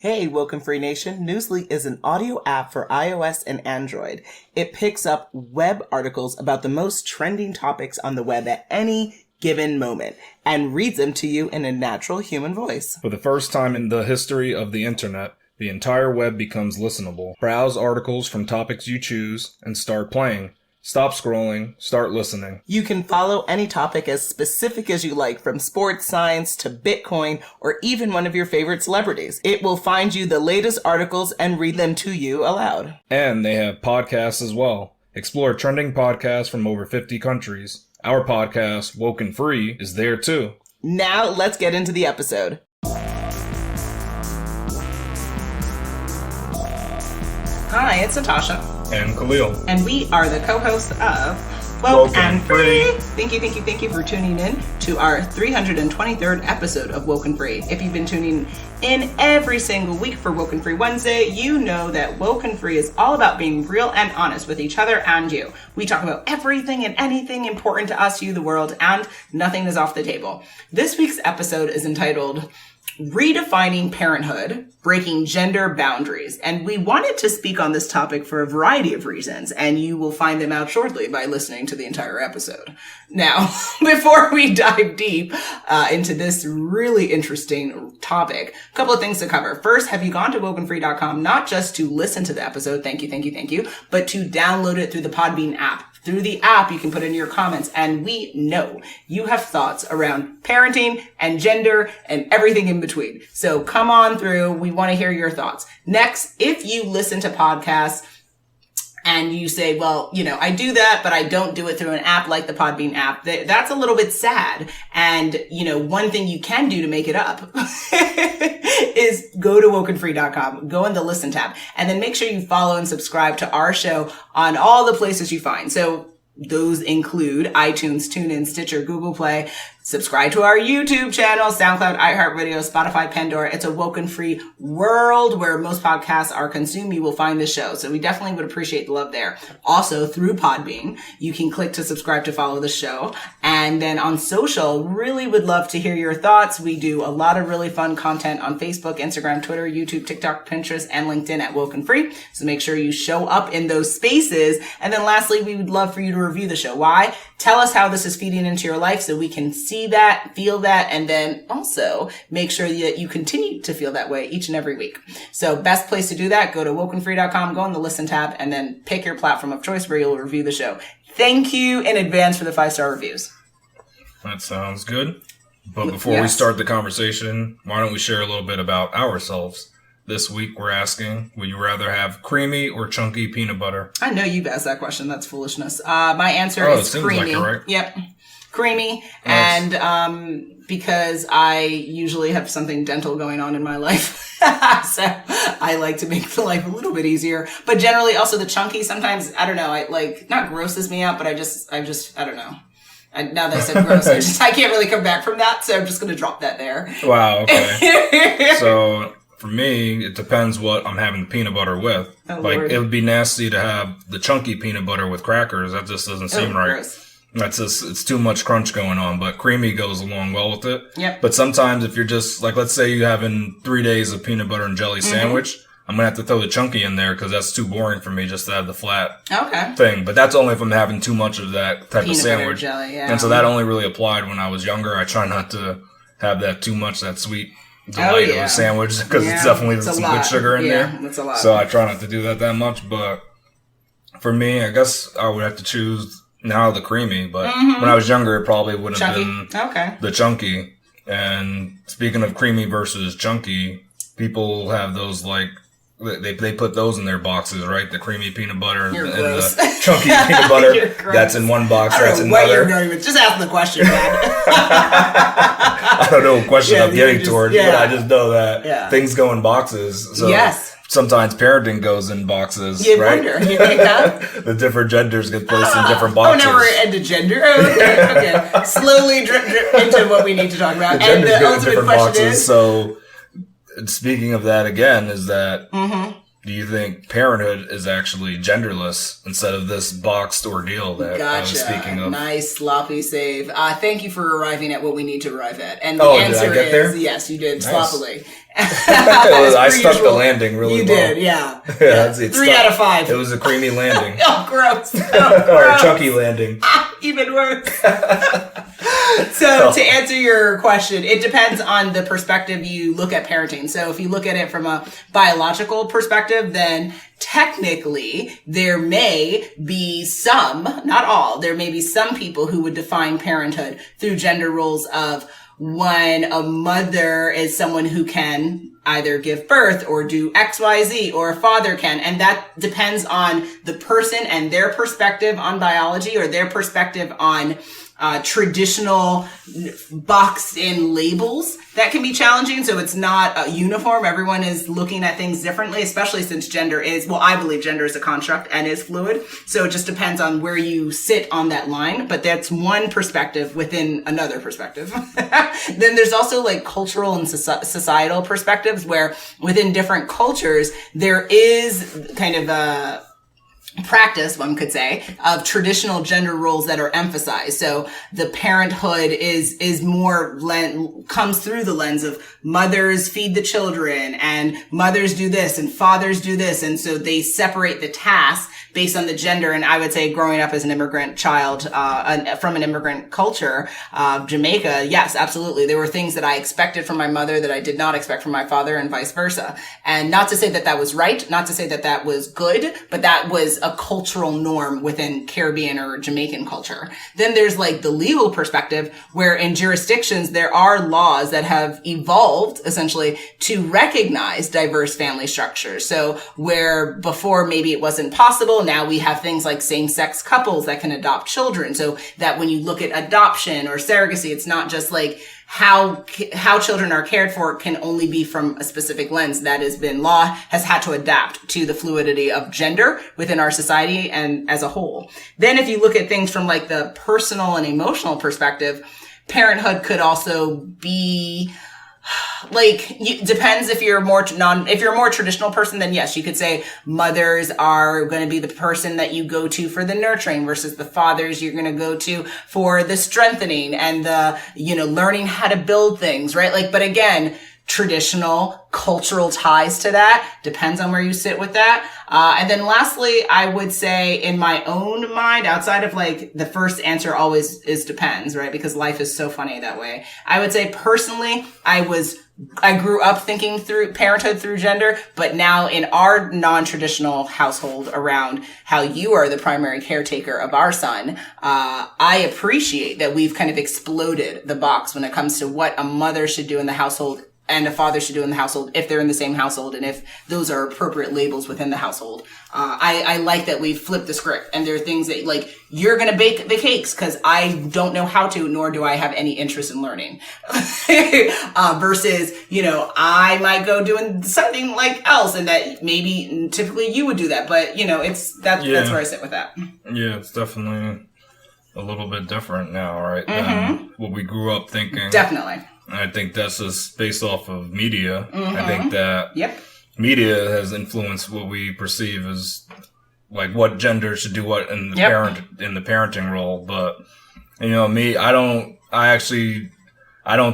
Hey, WokeNFree Nation. Newsly is an audio app for iOS and Android. It picks up web articles about the most trending topics on the web at any given moment and reads them to you in a natural human voice. For the first time in the history of the internet, the entire web becomes listenable. Browse articles from topics you choose and start playing. Stop scrolling, start listening. You can follow any topic as specific as you like, from sports, science to Bitcoin, or even one of your favorite celebrities. It will find you the latest articles and read them to you aloud. And they have podcasts as well. Explore trending podcasts from over 50 countries. Our podcast, WokeNFree, is there too. Now let's get into the episode. Hi, it's Natasha. And Khalil. And we are the co-hosts of WokeNFree. Thank you for tuning in to our 323rd episode of WokeNFree. If you've been tuning in every single week for WokeNFree Wednesday, you know that WokeNFree is all about being real and honest with each other and you. We talk about everything and anything important to us, you, the world, and nothing is off the table. This week's episode is entitled Redefining Parenthood, Breaking Gender Boundaries. And we wanted to speak on this topic for a variety of reasons, and you will find them out shortly by listening to the entire episode. Now, before we dive deep into this really interesting topic, a couple of things to cover. First, have you gone to WokeNFree.com not just to listen to the episode, thank you, but to download it through the Podbean app. Through the app, you can put in your comments, and we know you have thoughts around parenting and gender and everything in between. So come on through. We want to hear your thoughts. Next, if you listen to podcasts and you say, well, you know, I do that, but I don't do it through an app like the Podbean app, that's a little bit sad. And, you know, one thing you can do to make it up is go to WokeNFree.com, go in the Listen tab, and then make sure you follow and subscribe to our show on all the places you find. So those include iTunes, TuneIn, Stitcher, Google Play. Subscribe to our YouTube channel, SoundCloud, iHeartRadio, Spotify, Pandora. It's a WokeNFree world where most podcasts are consumed. You will find the show. So we definitely would appreciate the love there. Also, through Podbean, you can click to subscribe to follow the show. And then on social, really would love to hear your thoughts. We do a lot of really fun content on Facebook, Instagram, Twitter, YouTube, TikTok, Pinterest, and LinkedIn at WokeNFree. So make sure you show up in those spaces. And then lastly, we would love for you to review the show. Why? Tell us how this is feeding into your life so we can see that, feel that, and then also make sure that you continue to feel that way each and every week. So best place to do that, go to WokeNFree.com, go on the Listen tab, and then pick your platform of choice where you'll review the show. Thank you in advance for the 5-star reviews. That sounds good. But before we start the conversation, why don't we share a little bit about ourselves? This week we're asking, would you rather have creamy or chunky peanut butter? I know you've asked that question. That's foolishness. My answer is creamy. Like it, right? Yep. Creamy. Nice. And because I usually have something dental going on in my life. So I like to make the life a little bit easier. But generally also the chunky, sometimes, I don't know, not grosses me out, but I just, I don't know. Now that I said gross, I can't really come back from that. So I'm just going to drop that there. Wow. Okay. So for me, it depends what I'm having the peanut butter with. Oh, like, Lord. it would be nasty to have the chunky peanut butter with crackers. That just doesn't seem right. Gross. That's just, it's too much crunch going on, but creamy goes along well with it. Yep. But sometimes if you're just, like, let's say you're having 3 days of peanut butter and jelly sandwich, I'm going to have to throw the chunky in there because that's too boring for me just to have the flat thing. But that's only if I'm having too much of that type of sandwich. Peanut butter jelly, yeah. And so that only really applied when I was younger. I try not to have that too much, that sweet delight of a sandwich, because it's definitely some good sugar in there. That's a lot. So I try not to do that much. But for me, I guess I would have to choose now the creamy. But when I was younger, it probably would have been the chunky. And speaking of creamy versus chunky, people have those, like, they put those in their boxes, right? The creamy peanut butter and the chunky peanut butter. That's in one box. That's in another. You're going with. Just ask the question, man. I don't know what question I'm getting towards, but I just know that things go in boxes. So sometimes parenting goes in boxes, right? Wonder. You think that? The different genders get placed in different boxes. Oh, now we're into gender? Okay. Slowly drip into what we need to talk about. And the ultimate question is... So, speaking of that again, is that do you think parenthood is actually genderless instead of this boxed ordeal that I was speaking of? Nice sloppy save. Thank you for arriving at what we need to arrive at. And the answer is yes, you did sloppily. I stuck the landing really well. You did, yeah. 3 out of 5. It was a creamy landing. Oh, gross. Or a chunky landing. Even worse. So to answer your question, it depends on the perspective you look at parenting. So if you look at it from a biological perspective, then technically there may be some, not all, there may be some people who would define parenthood through gender roles of when a mother is someone who can either give birth or do X, Y, Z, or a father can. And that depends on the person and their perspective on biology or their perspective on traditional boxed in labels that can be challenging. So it's not uniform. Everyone is looking at things differently, especially since gender is, well, I believe gender is a construct and is fluid. So it just depends on where you sit on that line. But that's one perspective within another perspective. Then there's also like cultural and societal perspectives where within different cultures, there is kind of a practice, one could say, of traditional gender roles that are emphasized. So the parenthood is more comes through the lens of mothers feed the children and mothers do this and fathers do this. And so they separate the tasks based on the gender. And I would say growing up as an immigrant child, from an immigrant culture, Jamaica, yes, absolutely. There were things that I expected from my mother that I did not expect from my father and vice versa. And not to say that that was right, not to say that that was good, but that was a cultural norm within Caribbean or Jamaican culture. Then there's like the legal perspective where in jurisdictions, there are laws that have evolved essentially to recognize diverse family structures. So where before maybe it wasn't possible, now we have things like same-sex couples that can adopt children. So that when you look at adoption or surrogacy, it's not just like how children are cared for can only be from a specific lens. That has been law has had to adapt to the fluidity of gender within our society and as a whole. Then if you look at things from like the personal and emotional perspective, parenthood could also be like, depends if you're a more traditional person, then yes, you could say mothers are going to be the person that you go to for the nurturing versus the fathers you're going to go to for the strengthening and the, learning how to build things, right? Like, but again, traditional cultural ties to that depends on where you sit with that. And then lastly, I would say in my own mind, outside of like the first answer always is depends, right? Because life is so funny that way. I would say personally, I grew up thinking through parenthood through gender, but now in our non-traditional household around how you are the primary caretaker of our son, I appreciate that we've kind of exploded the box when it comes to what a mother should do in the household and a father should do in the household if they're in the same household and if those are appropriate labels within the household. I like that we've flipped the script and there are things that like, you're going to bake the cakes because I don't know how to, nor do I have any interest in learning. Versus, I might go doing something like else and that maybe typically you would do that. But, that's where I sit with that. Yeah, it's definitely a little bit different now, right? Than what we grew up thinking. Definitely. I think that's just based off of media. I think that media has influenced what we perceive as like what gender should do what in the parenting role. But me, I don't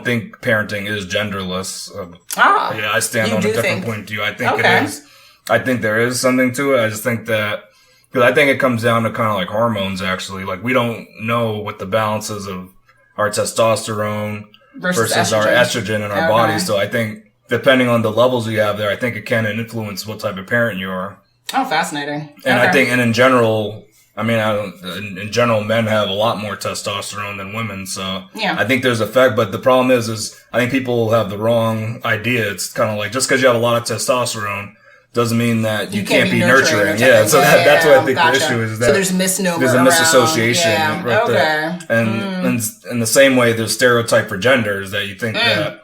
think parenting is genderless. I stand on a different point of view. I think it is. I think there is something to it. I just think that because I think it comes down to kind of like hormones. Actually, like we don't know what the balances of our testosterone versus our estrogen in our bodies. So I think depending on the levels you have there, I think it can influence what type of parent you are. Oh, fascinating. And I think, and in general, in general, men have a lot more testosterone than women. So I think there's effect, but the problem is I think people have the wrong idea. It's kind of like just because you have a lot of testosterone doesn't mean that you can't be nurturing. So that's what I think the issue is. That so there's misnomer. There's a misassociation right there. And in the same way, there's stereotype for genders that you think that,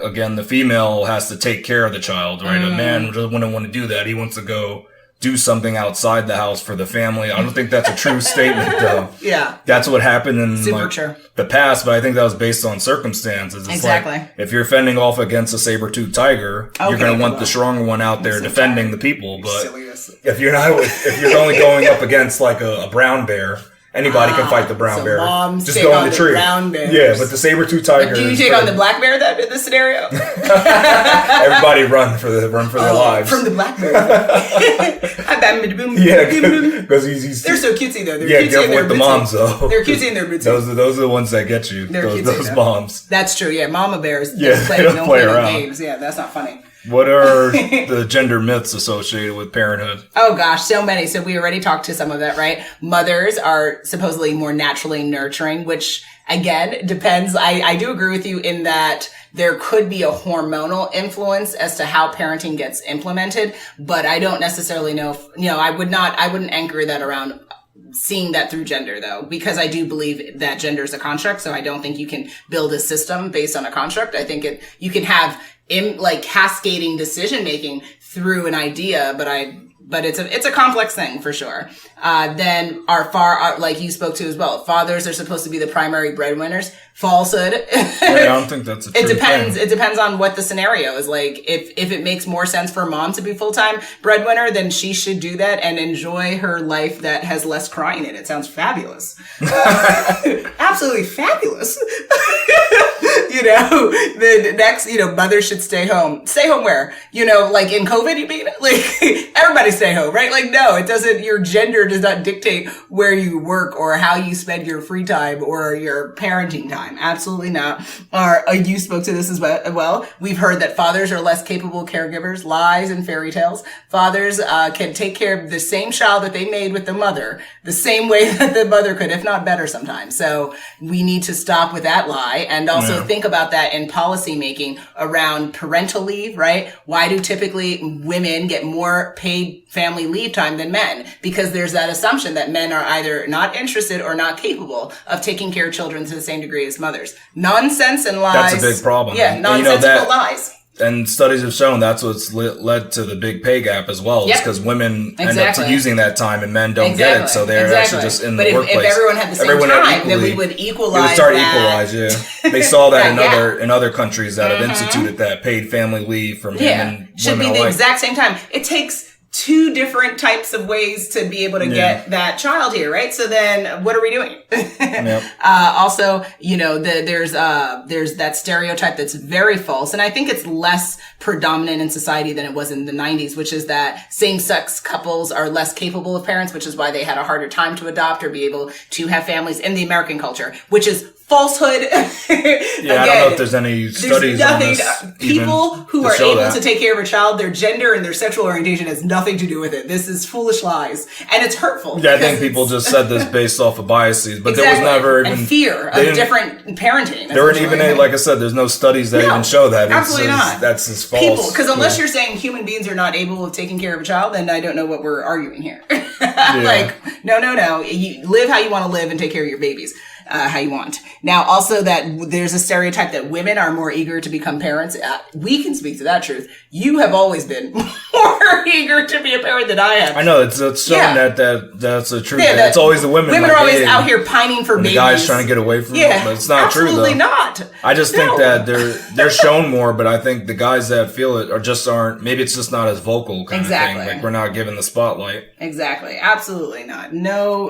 again, the female has to take care of the child, right? A man wouldn't want to do that. He wants to go do something outside the house for the family. I don't think that's a true statement, though. That's what happened in the past, but I think that was based on circumstances. It's like, if you're fending off against a saber-toothed tiger, you're going to want the stronger one out there defending the people. But if you're only going up against like a brown bear, Anybody can fight the brown bear. Moms just go in the tree. Brown bears. Yeah, but the saber-tooth tiger. But do you take on the black bear in this scenario? Everybody run for their lives. From the black bear. Yeah, because he's they're so cutesy though. They're cutesy careful with the moms though. They're cutesy in their boots. Those are the ones that get you. Those moms. That's true. Yeah, mama bears. They don't play around. Games. Yeah, that's not funny. What are the gender myths associated with parenthood? Oh gosh, so many. So we already talked to some of that, right? Mothers are supposedly more naturally nurturing, which again depends. I do agree with you in that there could be a hormonal influence as to how parenting gets implemented, but I don't necessarily know if, I wouldn't anchor that around seeing that through gender though, because I do believe that gender is a construct. So I don't think you can build a system based on a construct. I think you can have cascading decision making through an idea, but it's a complex thing for sure. Then like you spoke to as well, fathers are supposed to be the primary breadwinners. Falsehood. I don't think that's a true thing. It depends on what the scenario is. Like if it makes more sense for a mom to be full-time breadwinner, then she should do that and enjoy her life that has less crying in it. It sounds fabulous. Absolutely fabulous. The next, mother should stay home. Stay home where? Like in COVID, you mean? Like everybody stay home, right? Like no, it doesn't, your gender does not dictate where you work or how you spend your free time or your parenting time. Absolutely not. You spoke to this as well. We've heard that fathers are less capable caregivers, lies and fairy tales. Fathers can take care of the same child that they made with the mother, the same way that the mother could, if not better sometimes. So we need to stop with that lie and also think about that in policy making around parental leave, right? Why do typically women get more paid family leave time than men? Because there's that assumption that men are either not interested or not capable of taking care of children to the same degree as mothers. Nonsense and lies. That's a big problem. Yeah, nonsensical lies. And studies have shown that's what's led to the big pay gap as well. It's because women end up using that time and men don't get it. So they're actually just in the workplace. But if everyone had the same time, then we would equalize. It would start equalize, yeah. They saw that in other countries that have instituted that paid family leave for men and women should be the exact same time. It takes two different types of ways to be able to get that child here, right? So then what are we doing? Also, there's that stereotype that's very false. And I think it's less predominant in society than it was in the 90s, which is that same-sex couples are less capable of parents, which is why they had a harder time to adopt or be able to have families in the American culture, which is falsehood. Again, I don't know if there's any studies on this. People who are able to take care of a child, their gender and their sexual orientation has nothing to do with it. This is foolish lies. And it's hurtful. Yeah, I think people just said this based off of biases, but there was never even... And fear of different parenting. There weren't even like I said, there's no studies that even show that. Absolutely not. That's just false. Because unless you're saying human beings are not able of taking care of a child, then I don't know what we're arguing here. Like, no. You live how you want to live and take care of your babies. How you want. Now, also that there's a stereotype that women are more eager to become parents. We can speak to that truth. You have always been more eager to be a parent than I have. I know it's shown that's the truth. It's always the women. Women are always out here pining for babies. The guys trying to get away from it, but it's not true though. Absolutely not. I just think that they're shown more, but I think the guys that feel it aren't. Maybe it's just not as vocal kind of thing. Like we're not given the spotlight. Exactly. Absolutely not. No.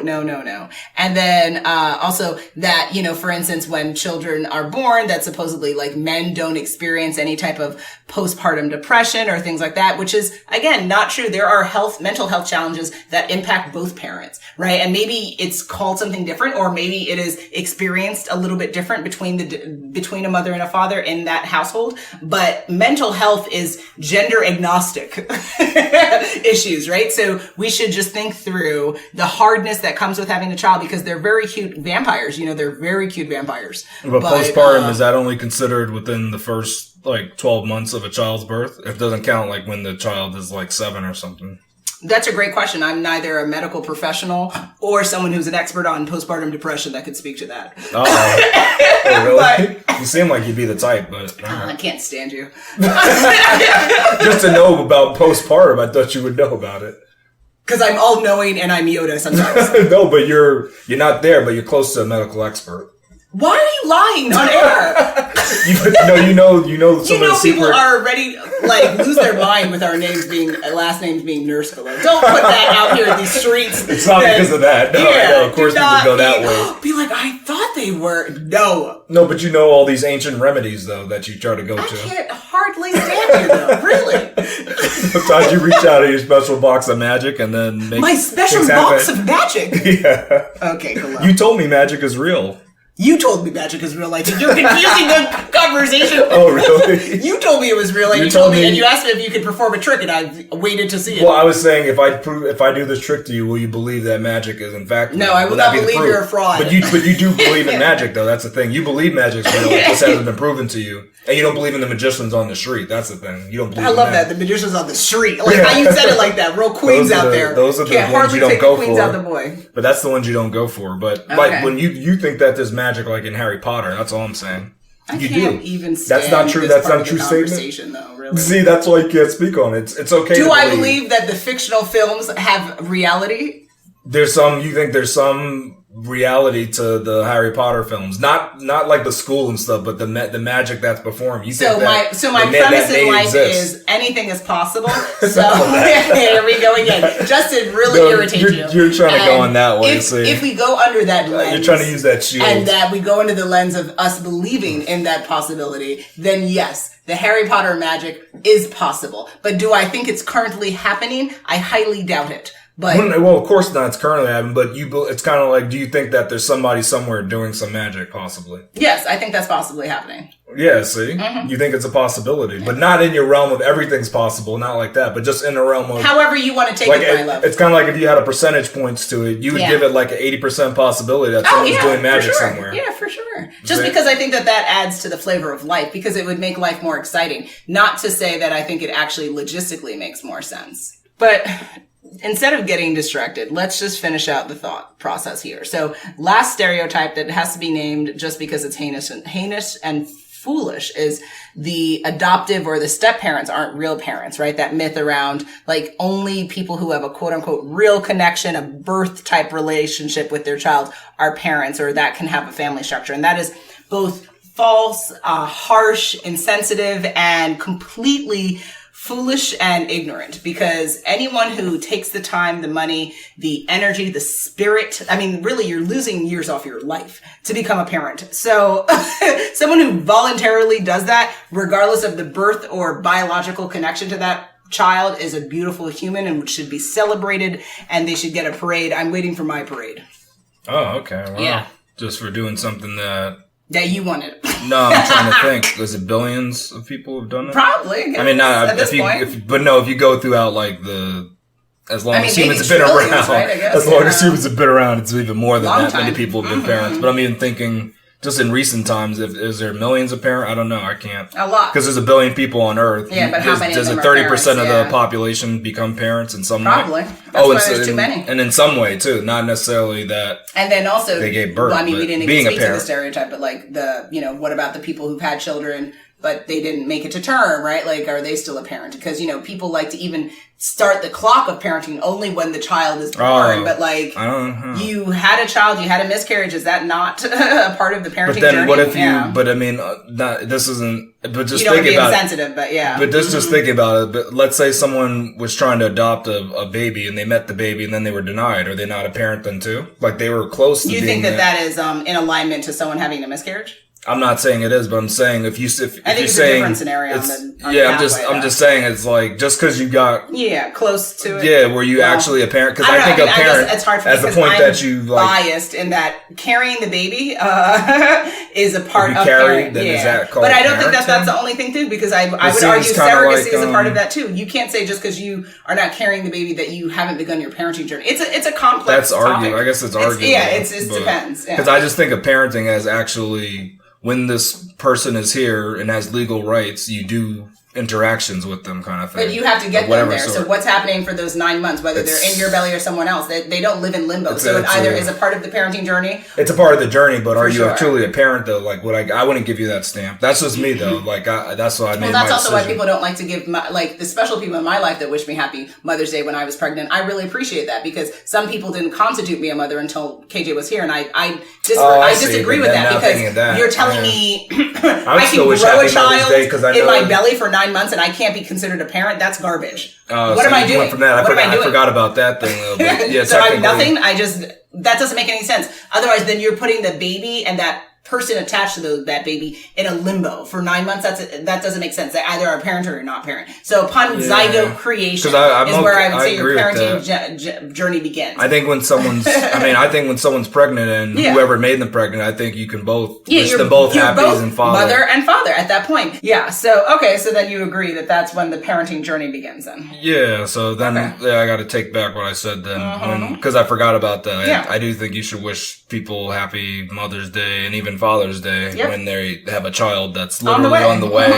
And then also that, for instance, when children are born, that supposedly like men don't experience any type of postpartum depression or things like that, which is, again, not true. There are mental health challenges that impact both parents, right? And maybe it's called something different, or maybe it is experienced a little bit different between a mother and a father in that household. But mental health is gender agnostic issues, right? So we should just think through the hardness that comes with having a child, because they're very cute vampires. They're very cute vampires. But postpartum, is that only considered within the first 12 months of a child's birth? It doesn't count like when the child is 7 or something. That's a great question. I'm neither a medical professional or someone who's an expert on postpartum depression that could speak to that. Oh, really? You seem like you'd be the type, but... I can't stand you. Just to know about postpartum, I thought you would know about it. Because I'm all-knowing and I'm Yoda sometimes. No, but you're not there, but you're close to a medical expert. Why are you lying on air? you know people secret... are already lose their mind with our last names being Nurse Killer. Don't put that out here in these streets. It's not because of that. No, of course people go that way. Be like, I thought they were. No, but you know all these ancient remedies though that you try to go to. I can't hardly stand you though. Really. Sometimes you reach out of your special box of magic and then make my special box of magic. Yeah. Okay, hello. You told me magic is real. You told me magic is real. You're confusing the conversation. Oh, really? You told me it was real. You told me, and you asked me if you could perform a trick, and I waited to see it. Well, I was saying if I do this trick to you, will you believe that magic is in fact real? No, I will not believe you're a fraud. But you do believe in magic, though. That's the thing. You believe magic's real. It just hasn't been proven to you. And you don't believe in the magicians on the street. That's the thing. You don't believe. I love that. The magicians on the street. How you said it like that. Real queens out there. Those are the ones you don't go for. Out the boy. But that's the ones you don't go for. But when you think that there's magic like in Harry Potter, that's all I'm saying. I can't even stand that's not true. That's not a true statement. Though, really. See, that's why you can't speak on it. It's okay. Do I believe that the fictional films have reality? You think there's some reality to the Harry Potter films, not like the school and stuff, but the magic that's performed. My premise in life is anything is possible. So here we go again. Justin really irritates you. You're trying to go on that way. If we go under that lens, you're trying to use that shield, and that we go into the lens of us believing in that possibility, then yes, the Harry Potter magic is possible. But do I think it's currently happening? I highly doubt it. But, well, of course not. It's currently happening, but it's kind of like, do you think that there's somebody somewhere doing some magic, possibly? Yes, I think that's possibly happening. Yeah, see? Mm-hmm. You think it's a possibility, but not in your realm of everything's possible, not like that, but just in the realm of... However you want to take it, my love. It's kind of like if you had a percentage points to it, you would give it like an 80% possibility that someone's doing magic somewhere. Yeah, for sure. Just because I think that adds to the flavor of life, because it would make life more exciting. Not to say that I think it actually logistically makes more sense. But... instead of getting distracted, let's just finish out the thought process here. So, last stereotype that has to be named just because it's heinous and foolish is the adoptive or the step parents aren't real parents, right? That myth around only people who have a quote unquote real connection, a birth type relationship with their child are parents, or that can have a family structure. And that is both false, harsh, insensitive, and completely foolish and ignorant, because anyone who takes the time, the money, the energy, the spirit, really you're losing years off your life to become a parent. So someone who voluntarily does that, regardless of the birth or biological connection to that child, is a beautiful human and should be celebrated, and they should get a parade. I'm waiting for my parade. Oh, okay. Wow. Yeah. Just for doing something that you wanted. No, I'm trying to think. Was it billions of people who've done it? Probably. Not if you go throughout as long as humans have been around, right, as long as humans have been around, it's even more than that many people have been parents. But I'm even thinking, just in recent times, is there millions of parents? I don't know. I can't. A lot. Because there's a billion people on Earth. Yeah, but how many does of them it 30% parents? of the population become parents in some way? Probably. That's why there's too many. And in some way, too. Not necessarily that and then also, they gave birth. we didn't even speak to the stereotype, but what about the people who've had children, but they didn't make it to term, right? Are they still a parent? Because, people like to even start the clock of parenting only when the child is born. But you had a child, you had a miscarriage. Is that not a part of the parenting journey? But then what if this isn't, but just you don't think about it. Insensitive, but yeah. But just think about it. But let's say someone was trying to adopt a baby and they met the baby and then they were denied. Are they not a parent then too? They were close to being. You think that is in alignment to someone having a miscarriage? I'm not saying it is, but I'm saying if you're saying a different scenario. I'm just saying it's just because you got close to it. Yeah, were you actually a parent? Because I think a parent it's hard for as me the point I'm that you biased in that carrying the baby is a part of carry. Then is that called? But I don't think that's the only thing too, because I would argue surrogacy is a part of that too. You can't say just because you are not carrying the baby that you haven't begun your parenting journey. It's a complex. That's arguable. I guess it's arguable. It depends. Because I just think of parenting as actually. When this person is here and has legal rights, you do interactions with them kind of thing. But you have to get them there. So what's happening for those 9 months, whether they're in your belly or someone else, they don't live in limbo. So it either is a part of the parenting journey. It's a part of the journey, but are you truly a parent though? Like I wouldn't give you that stamp. That's just me though. Like that's why I made my decision. Well, that's also why people don't like to give the special people in my life that wish me happy Mother's Day when I was pregnant. I really appreciate that because some people didn't constitute me a mother until KJ was here, and I disagree with that because you're telling me I can grow a child in my belly for 9 months and I can't be considered a parent. That's garbage. What am I doing? From that, I forgot about that thing a little bit. Yeah, so I'm nothing. That doesn't make any sense. Otherwise, then you're putting the baby and that person attached to that baby in a limbo for 9 months. That doesn't make sense. They either are a parent or you're not a parent. So upon zygote creation is where I would say your parenting journey begins. I think when someone's pregnant and whoever made them pregnant, I think you can both wish them both happy and father. Mother and father at that point. Yeah. So then you agree that that's when the parenting journey begins then. Yeah. So then I got to take back what I said then because I forgot about that. I do think you should wish people happy Mother's Day and even Father's Day when they have a child that's literally on the way.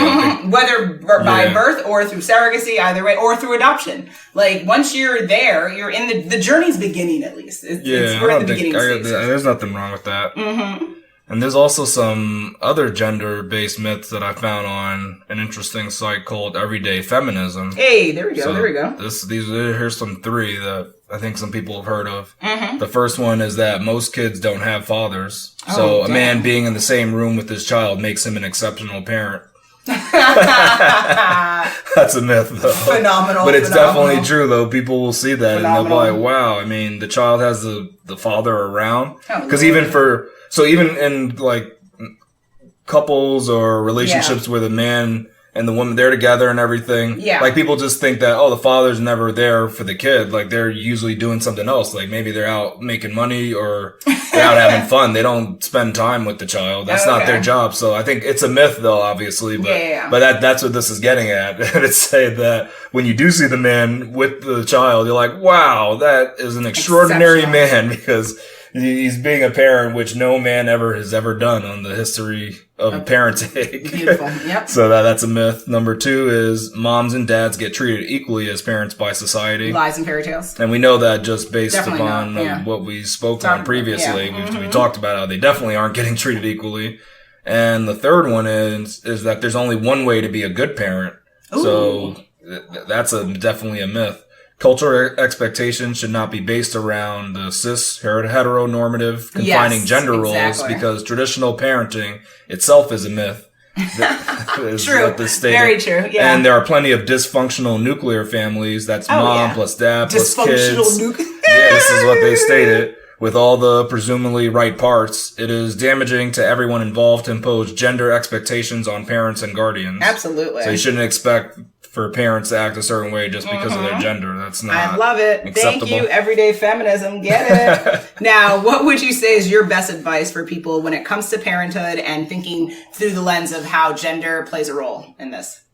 Whether by birth or through surrogacy, either way, or through adoption. Like, once you're there, you're in the journey's beginning, at least. We're in the beginning stage. There's nothing wrong with that. Mm-hmm. And there's also some other gender-based myths that I found on an interesting site called Everyday Feminism. Hey, there we go. Here's some 3 that I think some people have heard of. Mm-hmm. The first one is that most kids don't have fathers. So a man being in the same room with his child makes him an exceptional parent. That's a myth, though. Phenomenal. But it's definitely true, though. People will see that and they'll be like, wow, I mean, the child has the father around. Because even in like couples or relationships where the man and the woman, they're together and everything. Yeah. Like, people just think that, the father's never there for the kid. Like, they're usually doing something else. Like, maybe they're out making money or they're out having fun. They don't spend time with the child. That's not their job. So I think it's a myth, though, obviously. But, but that's what this is getting at. It's saying that when you do see the man with the child, you're like, wow, that is an extraordinary man, because he's being a parent, which no man has ever done on the history of parenting. Beautiful. Yep. So that's a myth. Number 2 is moms and dads get treated equally as parents by society. Lies and fairy tales. And we know that just based upon what we spoke on previously. We talked about how they definitely aren't getting treated equally. And the third one is that there's only one way to be a good parent. Ooh. So that's definitely a myth. Cultural expectations should not be based around the cis, heteronormative, confining gender roles, because traditional parenting itself is a myth. True. Very true. Yeah. And there are plenty of dysfunctional nuclear families. That's mom plus dad plus kids. Dysfunctional nuclear. This is what they stated. With all the presumably right parts, it is damaging to everyone involved to impose gender expectations on parents and guardians. Absolutely. So you shouldn't expect for parents to act a certain way just because of their gender. That's not I love it. Acceptable. Thank you, Everyday Feminism. Get it. Now, what would you say is your best advice for people when it comes to parenthood and thinking through the lens of how gender plays a role in this?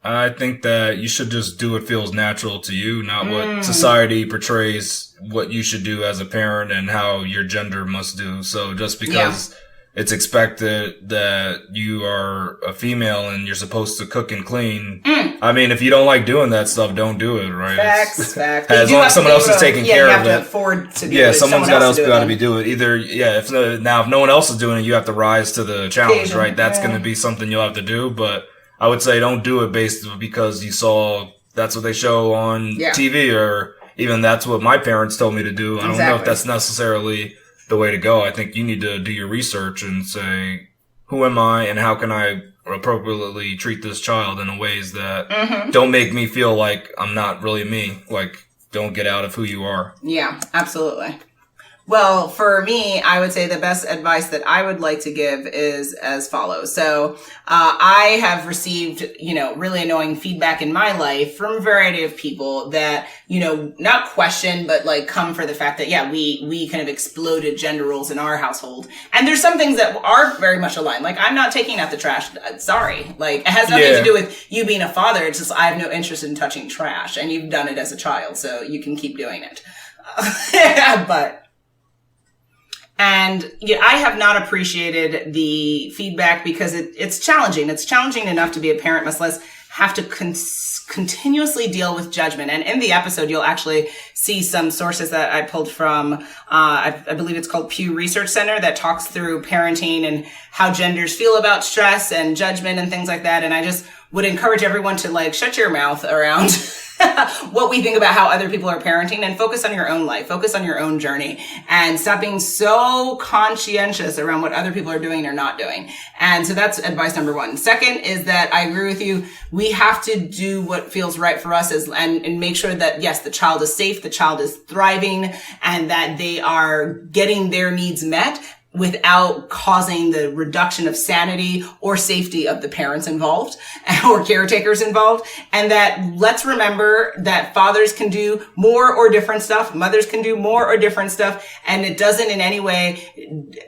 I think that you should just do what feels natural to you, not what society portrays what you should do as a parent and how your gender must do. So just because it's expected that you are a female and you're supposed to cook and clean. I mean, if you don't like doing that stuff, don't do it, right? Facts. As long as someone else is taking care of it. You have to afford to do it. Someone's got to be doing it. Either, if no one else is doing it, you have to rise to the challenge, right? That's going to be something you'll have to do. But I would say don't do it because you saw that's what they show on TV, or even that's what my parents told me to do. I don't know if that's necessarily the way to go. I think you need to do your research and say, who am I and how can I appropriately treat this child in ways that don't make me feel like I'm not really me. Like, don't get out of who you are. Yeah, absolutely. Well, for me, I would say the best advice that I would like to give is as follows. So, I have received, really annoying feedback in my life from a variety of people that, not question, but come for the fact that, we kind of exploded gender roles in our household. And there's some things that are very much aligned. Like, I'm not taking out the trash. Sorry. Like, it has nothing to do with you being a father. It's just, I have no interest in touching trash, and you've done it as a child, so you can keep doing it. And I have not appreciated the feedback because it's challenging. It's challenging enough to be a parent, much less have to continuously deal with judgment. And in the episode, you'll actually see some sources that I pulled from, I believe it's called Pew Research Center, that talks through parenting and how genders feel about stress and judgment and things like that. And I just would encourage everyone to like shut your mouth around what we think about how other people are parenting and focus on your own life, focus on your own journey, and stop being so conscientious around what other people are doing or not doing. And so that's advice number one. Second is that I agree with you. We have to do what feels right for us and make sure that, yes, the child is safe, the child is thriving, and that they are getting their needs met without causing the reduction of sanity or safety of the parents involved or caretakers involved. And that let's remember that fathers can do more or different stuff. Mothers can do more or different stuff. And it doesn't in any way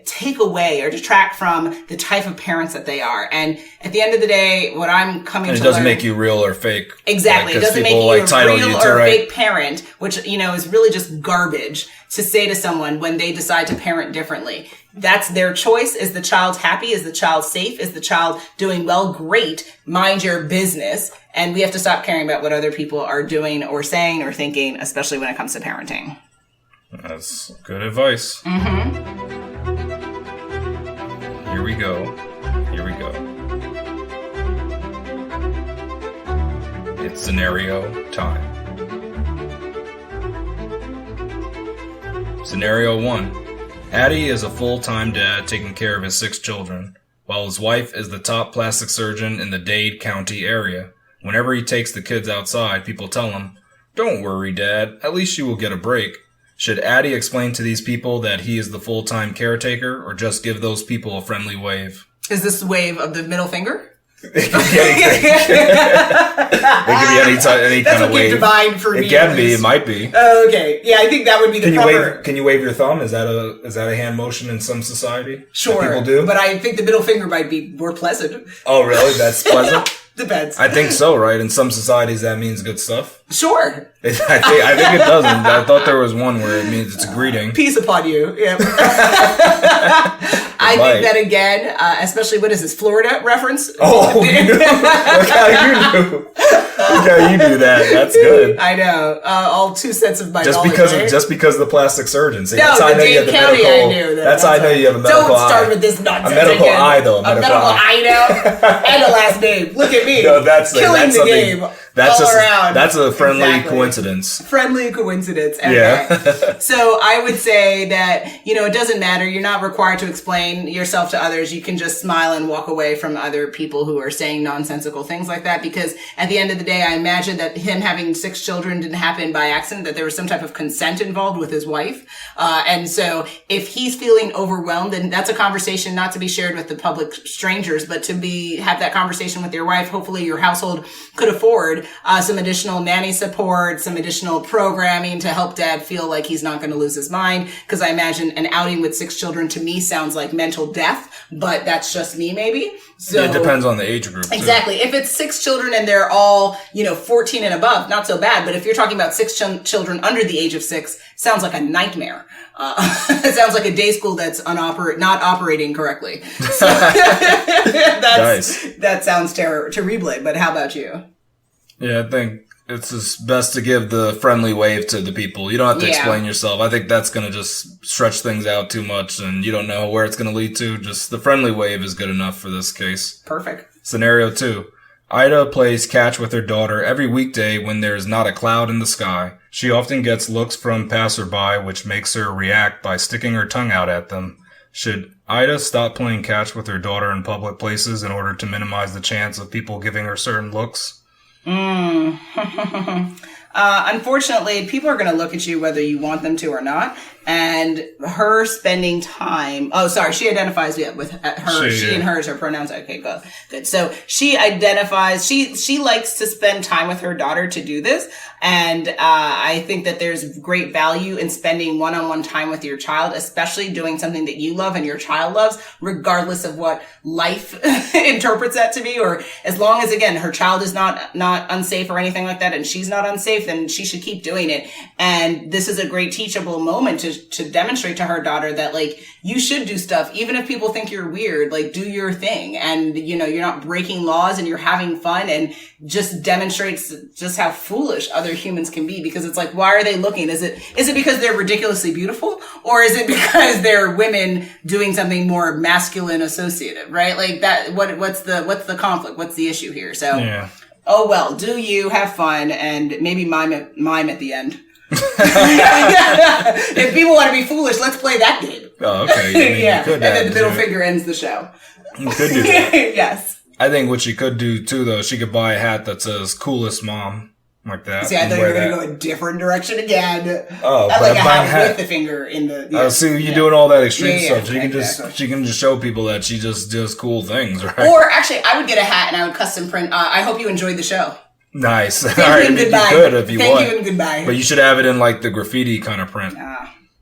take away or detract from the type of parents that they are. And at the end of the day, what I'm coming to learn... It doesn't make you real or fake. Exactly. It doesn't make you a real or fake parent, which, is really just garbage to say to someone when they decide to parent differently. That's their choice. Is the child happy? Is the child safe? Is the child doing well? Great. Mind your business. And we have to stop caring about what other people are doing or saying or thinking, especially when it comes to parenting. That's good advice. Mm-hmm. Here we go. It's scenario time. Scenario 1. Addie is a full-time dad taking care of his 6 children, while his wife is the top plastic surgeon in the Dade County area. Whenever he takes the kids outside, people tell him, "Don't worry, Dad, at least you will get a break." Should Addie explain to these people that he is the full-time caretaker, or just give those people a friendly wave? Is this wave of the middle finger? It could be any kind of wave. For it can be. It might be. Oh, okay. Yeah, I think that would be the proper. Can you wave your thumb? Is that a hand motion in some society? Sure. People do. But I think the middle finger might be more pleasant. Oh, really? That's pleasant. Depends. I think so, right? In some societies, that means good stuff. Sure. I think it doesn't. I thought there was one where it means it's a greeting. Peace upon you. Yep. I think that again, especially what is this, Florida reference? Oh, you knew. Look how you knew. Look how you do that. That's good. I know. All 2 cents of my just because of the plastic surgeon. See, no, that's how I know you have the County, medical. I knew that. That's how I know you have a medical eye. Don't start with this nonsense. A medical again. eye, though. A medical eye now, and a last name. Look at me. No, that's killing the game. That's all around. That's a friendly coincidence. Friendly coincidence. Okay. Yeah. So I would say that, it doesn't matter. You're not required to explain yourself to others. You can just smile and walk away from other people who are saying nonsensical things like that. Because at the end of the day, I imagine that him having 6 children didn't happen by accident, that there was some type of consent involved with his wife. And so if he's feeling overwhelmed, then that's a conversation not to be shared with the public strangers, but to have that conversation with your wife. Hopefully your household could afford some additional nanny support, some additional programming to help dad feel like he's not going to lose his mind. Because I imagine an outing with 6 children to me sounds like mental death, but that's just me maybe. So it depends on the age group. Exactly. If it's 6 children and they're all, 14 and above, not so bad. But if you're talking about 6 children under the age of 6, sounds like a nightmare. It sounds like a day school that's not operating correctly. So that sounds terrible. But how about you? Yeah, I think it's just best to give the friendly wave to the people. You don't have to explain yourself. I think that's going to just stretch things out too much, and you don't know where it's going to lead to. Just the friendly wave is good enough for this case. Perfect. Scenario 2. Ida plays catch with her daughter every weekday when there is not a cloud in the sky. She often gets looks from passerby, which makes her react by sticking her tongue out at them. Should Ida stop playing catch with her daughter in public places in order to minimize the chance of people giving her certain looks? Unfortunately, people are going to look at you whether you want them to or not. And her spending time... Oh, sorry. She identifies with her. She and hers are pronouns. Okay, good. So she identifies... She likes to spend time with her daughter to do this. And I think that there's great value in spending one-on-one time with your child, especially doing something that you love and your child loves, regardless of what life interprets that to be. Or as long as, again, her child is not unsafe or anything like that, and she's not unsafe, then she should keep doing it. And this is a great teachable moment to to demonstrate to her daughter that, like, you should do stuff, even if people think you're weird, like, do your thing. And, you know, you're not breaking laws and you're having fun, and just demonstrates just how foolish other humans can be. Because it's like, why are they looking? Is it because they're ridiculously beautiful? Or is it because they're women doing something more masculine associated, right? Like that, what's the conflict? What's the issue here? So, yeah. Oh, well, do you have fun and maybe mime at the end. If people want to be foolish, let's play that game. Oh, okay. I mean, yeah. And then the middle finger ends the show. You could do that. Yes. I think what she could do too, though, she could buy a hat that says "coolest mom." Like that. See, I thought you were going to go a different direction again. Oh, I like a hat with the finger in the... Yeah. See, you're doing all that extreme stuff. She can just show people that she just does cool things, right? Or, actually, I would get a hat and I would custom print, I hope you enjoyed the show. Nice. Thank you and goodbye. You could if you want. Thank you and goodbye. But you should have it in, like, the graffiti kind of print.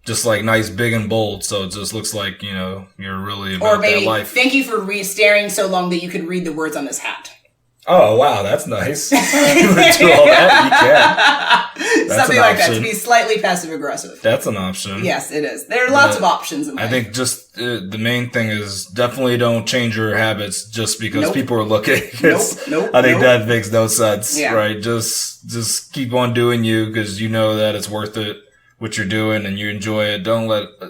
Just, like, nice, big, and bold, so it just looks like, you know, you're really about that life. Thank you for staring so long that you could read the words on this hat. Oh, wow, that's nice. You would do all that? You can. Something like that, to be slightly passive-aggressive. That's an option. Yes, it is. There are lots of options in life. I think just the main thing is definitely don't change your habits just because people are looking. I think that makes no sense, right? Just keep on doing you because you know that it's worth it, what you're doing, and you enjoy it. Don't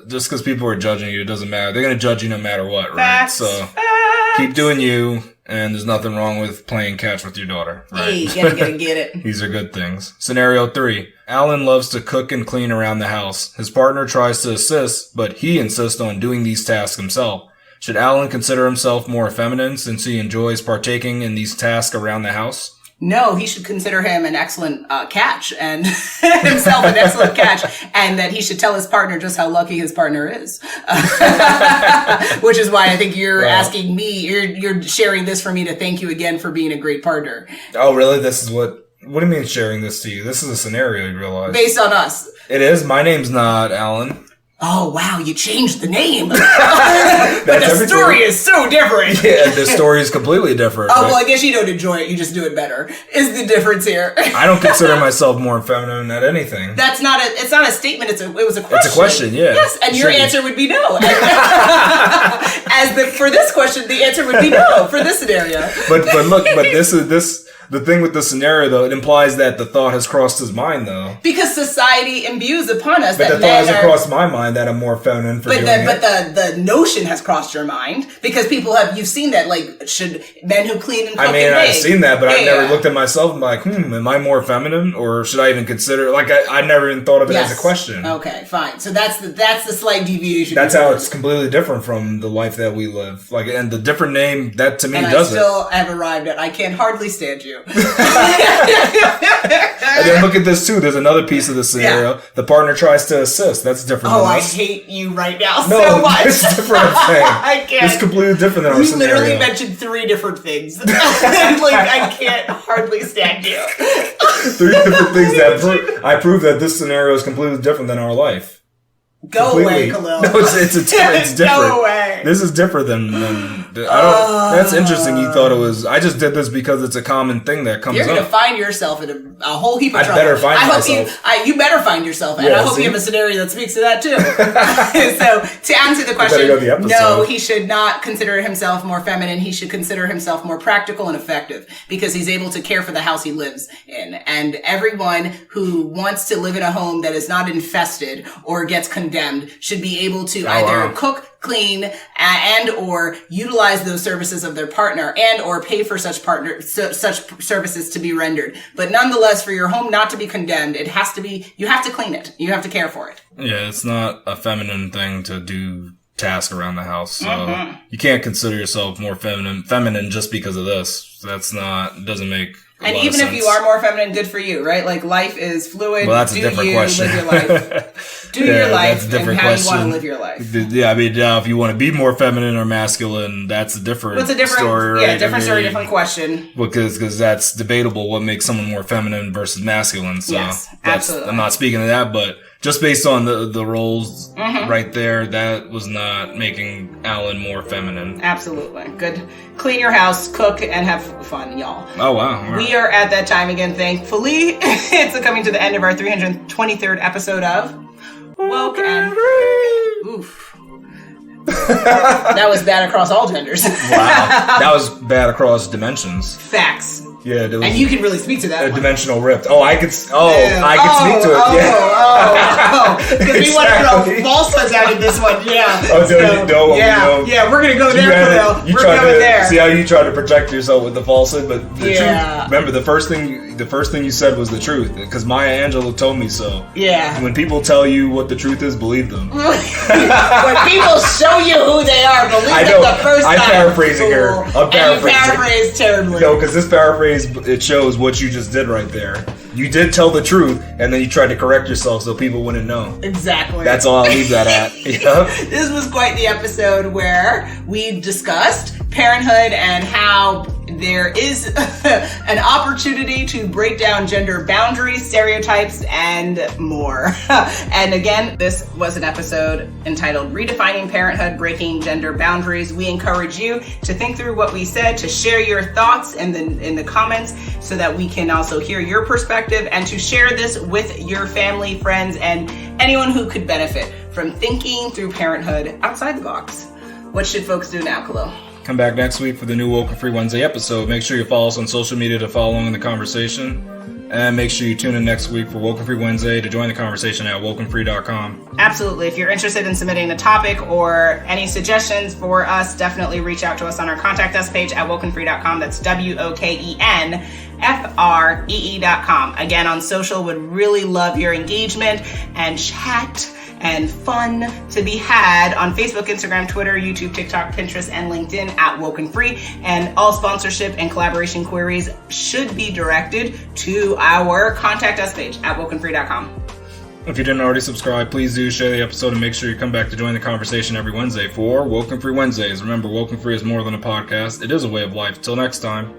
just because people are judging you, it doesn't matter. They're going to judge you no matter what, right? So keep doing you. And there's nothing wrong with playing catch with your daughter. Right? Hey, get it. These are good things. Scenario 3. Alan loves to cook and clean around the house. His partner tries to assist, but he insists on doing these tasks himself. Should Alan consider himself more feminine since he enjoys partaking in these tasks around the house? No, he should consider him an excellent catch and himself an excellent catch, and that he should tell his partner just how lucky his partner is. Which is why I think you're asking me, you're sharing this for me to thank you again for being a great partner. Oh, really? This is what do you mean sharing this to you? This is a scenario, you realize. Based on us. It is. My name's not Alan. Oh, wow, you changed the name. But the story is so different. Yeah, the story is completely different. Oh, right? Well, I guess you don't enjoy it. You just do it better. Is the difference here. I don't consider myself more feminine at anything. It's not a statement. It was a question. It's a question, yeah. Yes, and your answer would be no. For this question, the answer would be no for this scenario. But this the thing with the scenario, though, it implies that the thought has crossed his mind, though. Because society imbues upon us that men are... But the thought hasn't crossed my mind that I'm more feminine for doing it. But the notion has crossed your mind. Because you've seen that, like, should men who clean and cook and bake... I've seen that, but I've never looked at myself and like, am I more feminine? Or should I even consider... Like, I never even thought of it as a question. Okay, fine. So that's the slight deviation. That's how it's completely different from the life that we live. Like, and the different name, that to me does it. And I still have arrived at, I can hardly stand you. And then look at this too. There's another piece of the scenario. Yeah. The partner tries to assist. That's different. Oh, I hate you right now so much. It's different. I'm saying. I can't. It's completely different than our scenario. You literally mentioned 3 different things. I can't hardly stand you. 3 different things that I prove that this scenario is completely different than our life. Go away, Khalil. No, it's different. Go away. This is different than that's interesting. You thought it was. I just did this because it's a common thing that comes up. You're going to find yourself in a whole heap of trouble. I better find myself. You better find yourself, and I hope you have a scenario that speaks to that too. So to answer the question, no, he should not consider himself more feminine. He should consider himself more practical and effective because he's able to care for the house he lives in. And everyone who wants to live in a home that is not infested or gets condemned should be able to either cook, clean, and or utilize those services of their partner and or pay for such services to be rendered. But nonetheless, for your home not to be condemned, you have to clean it. You have to care for it. Yeah, it's not a feminine thing to do tasks around the house. So you can't consider yourself more feminine just because of this. Doesn't make And even if you are more feminine, good for you, right? Like, life is fluid. Well, that's a different question. Live your life. Do your life and how you want to live your life. Yeah, I mean, if you want to be more feminine or masculine, that's a different story, right? Yeah, different story, different question. Because that's debatable what makes someone more feminine versus masculine. So yes, absolutely. I'm not speaking to that, but just based on the roles right there, that was not making Alan more feminine. Absolutely. Good. Clean your house, cook, and have fun, y'all. Oh, wow. We are at that time again, thankfully. It's coming to the end of our 323rd episode of Woke and free. Oof. That was bad across all genders. Wow. That was bad across dimensions. Facts. Yeah, there was and you can really speak to that. A dimensional rift. Oh, I could speak to it. Because we want to throw falsehoods out in this one. Yeah. Yeah, we're gonna go there, Khalil. We're going there. See how you try to protect yourself with the falsehood, but the truth. Remember, the first thing you said was the truth, because Maya Angelou told me so. Yeah. When people tell you what the truth is, believe them. When people show you who they are, believe them the first time. I'm paraphrasing her. I'm paraphrasing. And you paraphrase terribly. No, because this paraphrase, it shows what you just did right there. You did tell the truth, and then you tried to correct yourself so people wouldn't know. Exactly. That's all I'll leave that at. Yeah. This was quite the episode where we discussed parenthood and how there is an opportunity to break down gender boundaries, stereotypes, and more. And again, this was an episode entitled Redefining Parenthood, Breaking Gender Boundaries. We encourage you to think through what we said, to share your thoughts in the comments so that we can also hear your perspective, and to share this with your family, friends, and anyone who could benefit from thinking through parenthood outside the box. What should folks do now, Khalil? Come back next week for the new WokeNFree Wednesday episode. Make sure you follow us on social media to follow along in the conversation. And make sure you tune in next week for WokeNFree Wednesday to join the conversation at WokeNFree.com. Absolutely. If you're interested in submitting a topic or any suggestions for us, definitely reach out to us on our Contact Us page at WokeNFree.com. That's WokenFree.com. Again, on social, would really love your engagement and chat and fun to be had on Facebook, Instagram, Twitter, YouTube, TikTok, Pinterest, and LinkedIn at WokeNFree. And all sponsorship and collaboration queries should be directed to our Contact Us page at WokenFree.com. If you didn't already subscribe, please do share the episode and make sure you come back to join the conversation every Wednesday for WokeNFree Wednesdays. Remember, WokeNFree is more than a podcast. It is a way of life. Till next time.